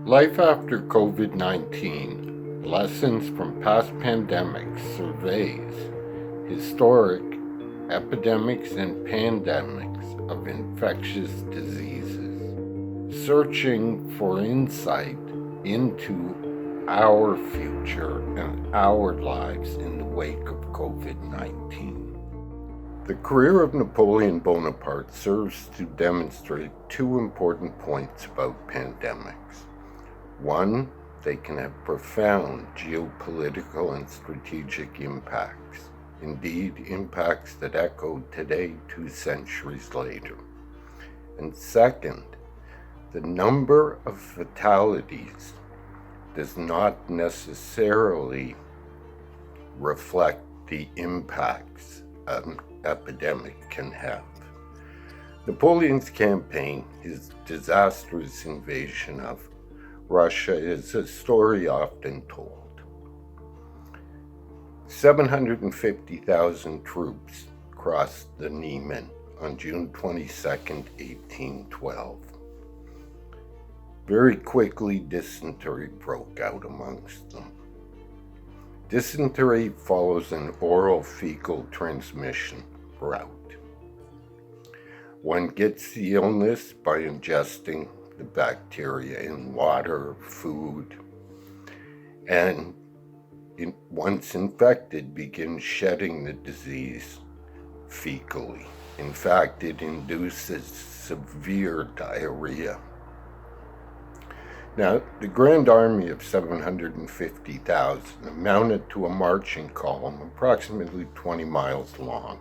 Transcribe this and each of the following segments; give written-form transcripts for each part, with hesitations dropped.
Life after COVID-19, lessons from past pandemics surveys historic epidemics and pandemics of infectious diseases, searching for insight into our future and our lives in the wake of COVID-19. The career of Napoleon Bonaparte serves to demonstrate two important points about pandemics. One, they can have profound geopolitical and strategic impacts, indeed impacts that echo today 2 centuries later. And second, the number of fatalities does not necessarily reflect the impacts an epidemic can have. Napoleon's campaign, his disastrous invasion of Russia, is a story often told. 750,000 troops crossed the Niemen on June 22, 1812. Very quickly, dysentery broke out amongst them. Dysentery follows an oral fecal transmission route. One gets the illness by ingesting the bacteria in water, food, and once infected, begins shedding the disease fecally. In fact, it induces severe diarrhea. Now, the Grand Army of 750,000 amounted to a marching column approximately 20 miles long.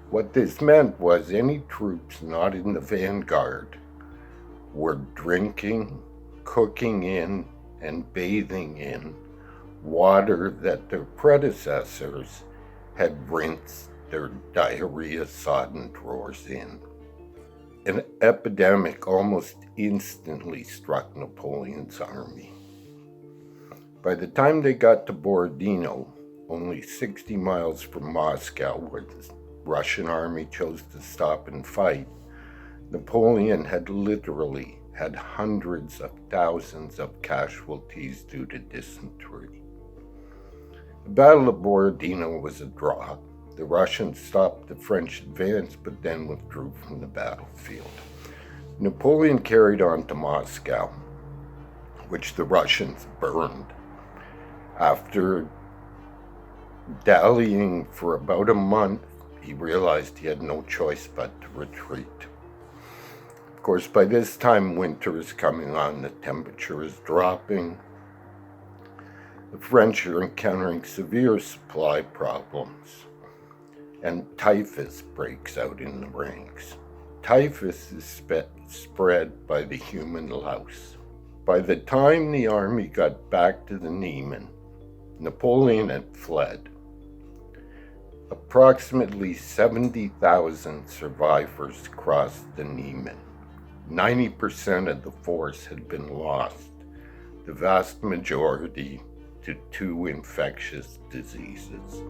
What this meant was any troops not in the vanguard were drinking, cooking in, and bathing in water that their predecessors had rinsed their diarrhea-sodden drawers in. An epidemic almost instantly struck Napoleon's army. By the time they got to Borodino, only 60 miles from Moscow, where the Russian army chose to stop and fight, Napoleon had literally had hundreds of thousands of casualties due to dysentery. The Battle of Borodino was a draw. The Russians stopped the French advance, but then withdrew from the battlefield. Napoleon carried on to Moscow, which the Russians burned. After dallying for about a month, he realized he had no choice but to retreat. Of course, by this time, winter is coming on, the temperature is dropping. The French are encountering severe supply problems, and typhus breaks out in the ranks. Typhus is spread by the human louse. By the time the army got back to the Niemen, Napoleon had fled. Approximately 70,000 survivors crossed the Niemen. 90% of the force had been lost, the vast majority to 2 infectious diseases.